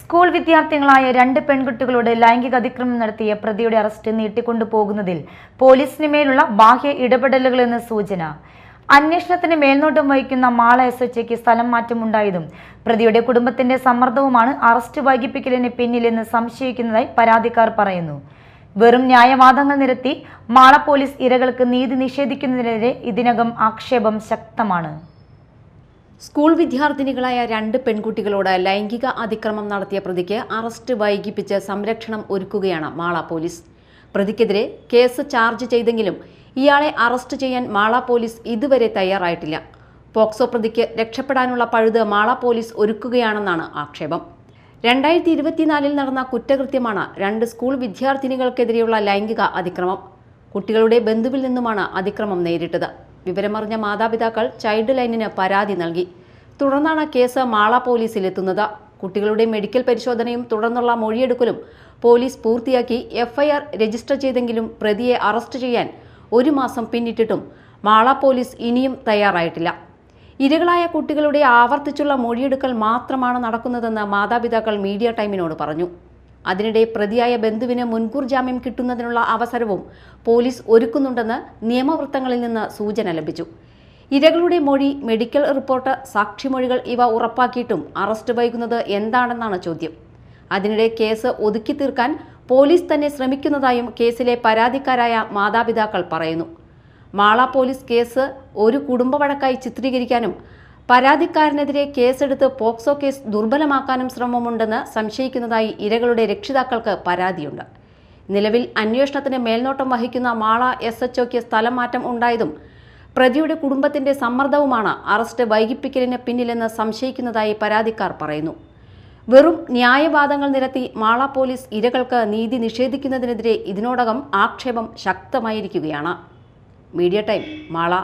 School വിദ്യാർത്ഥികളായ 2 പെൺകുട്ടികളോട് ലൈംഗിക അതിക്രമം നടത്തിയ പ്രതിയുടെ അറസ്റ്റ് നീട്ടിക്കൊണ്ടുപോകുന്നതിൽ പോലീസിന് മേലുള്ള ബാഹ്യ ഇടപെടലുകളെന്ന് സൂചന. അന്വേഷണത്തിന് മേൽനോട്ടം വഹിക്കുന്ന മാള SHOക്ക് സ്ഥലം മാറ്റമുണ്ടായതും പ്രതിയുടെ കുടുംബത്തിന്റെ സമ്മർദ്ദവുമാണ് അറസ്റ്റ് വൈകിപ്പിക്കലിന് പിന്നിലെന്ന് സംശയിക്കുന്നതായി പരാതിക്കാർ പറയുന്നു. വെറും ന്യായവാദങ്ങൾ നിരത്തി മാള പോലീസ് ഇരകൾക്ക് നീതി നിഷേധിക്കുന്നതിനെതിരെ ഇതിനകം ആക്ഷേപം ശക്തമാണ്. സ്കൂൾ വിദ്യാർത്ഥിനികളായ 2 പെൺകുട്ടികളോട് ലൈംഗിക അതിക്രമം നടത്തിയ പ്രതിക്ക് അറസ്റ്റ് വൈകിപ്പിച്ച് സംരക്ഷണം ഒരുക്കുകയാണ് മാള പോലീസ്. പ്രതിക്കെതിരെ കേസ് ചാർജ് ചെയ്തെങ്കിലും ഇയാളെ അറസ്റ്റ് ചെയ്യാൻ മാള പോലീസ് ഇതുവരെ തയ്യാറായിട്ടില്ല. പോക്സോ പ്രതിക്ക് രക്ഷപ്പെടാനുള്ള പഴുത് മാള പോലീസ് ഒരുക്കുകയാണെന്നാണ് ആക്ഷേപം. 2024 നടന്ന കുറ്റകൃത്യമാണ് 2 സ്കൂൾ വിദ്യാർത്ഥിനികൾക്കെതിരെയുള്ള ലൈംഗിക അതിക്രമം. കുട്ടികളുടെ ബന്ധുവിൽ നിന്നുമാണ് അതിക്രമം നേരിട്ടത്. വിവരമറിഞ്ഞ മാതാപിതാക്കൾ ചൈൽഡ് ലൈനിന് പരാതി നൽകി. തുടർന്നാണ് കേസ് മാള പോലീസിലെത്തുന്നത്. കുട്ടികളുടെ മെഡിക്കൽ പരിശോധനയും തുടർന്നുള്ള മൊഴിയെടുക്കലും പോലീസ് പൂർത്തിയാക്കി FIR രജിസ്റ്റർ ചെയ്തെങ്കിലും പ്രതിയെ അറസ്റ്റ് ചെയ്യാൻ 1 മാസം പിന്നിട്ടിട്ടും മാള പോലീസ് ഇനിയും തയ്യാറായിട്ടില്ല. ഇരകളായ കുട്ടികളുടെ ആവർത്തിച്ചുള്ള മൊഴിയെടുക്കൽ മാത്രമാണ് നടക്കുന്നതെന്ന് മാതാപിതാക്കൾ മീഡിയ ടൈമിനോട് പറഞ്ഞു. അതിനിടെ പ്രതിയായ ബന്ധുവിന് മുൻകൂർ ജാമ്യം കിട്ടുന്നതിനുള്ള അവസരവും പോലീസ് ഒരുക്കുന്നുണ്ടെന്ന് നിയമവൃത്തങ്ങളിൽ നിന്ന് സൂചന ലഭിച്ചു. ഇരകളുടെ മൊഴി, മെഡിക്കൽ റിപ്പോർട്ട്, സാക്ഷിമൊഴികൾ ഇവ ഉറപ്പാക്കിയിട്ടും അറസ്റ്റ് വൈകുന്നത് എന്താണെന്നാണ് ചോദ്യം. അതിനിടെ കേസ് ഒതുക്കി തീർക്കാൻ പോലീസ് തന്നെ ശ്രമിക്കുന്നതായും കേസിലെ പരാതിക്കാരായ മാതാപിതാക്കൾ പറയുന്നു. മാള പോലീസ് കേസ് ഒരു കുടുംബ വഴക്കായി ചിത്രീകരിക്കാനും പരാതിക്കാരനെതിരെ കേസെടുത്ത് പോക്സോ കേസ് ദുർബലമാക്കാനും ശ്രമമുണ്ടെന്ന് സംശയിക്കുന്നതായി ഇരകളുടെ രക്ഷിതാക്കൾക്ക് പരാതിയുണ്ട്. നിലവിൽ അന്വേഷണത്തിന് മേൽനോട്ടം വഹിക്കുന്ന മാള SHOക്ക് സ്ഥലം മാറ്റം ഉണ്ടായതും പ്രതിയുടെ കുടുംബത്തിന്റെ സമ്മർദ്ദവുമാണ് അറസ്റ്റ് വൈകിപ്പിക്കലിന് പിന്നിലെന്ന് സംശയിക്കുന്നതായി പരാതിക്കാർ പറയുന്നു. വെറും ന്യായവാദങ്ങൾ നിരത്തി മാള പോലീസ് ഇരകൾക്ക് നീതി നിഷേധിക്കുന്നതിനെതിരെ ഇതിനോടകം ആക്ഷേപം ശക്തമായിരിക്കുകയാണ്. Media time, Mala.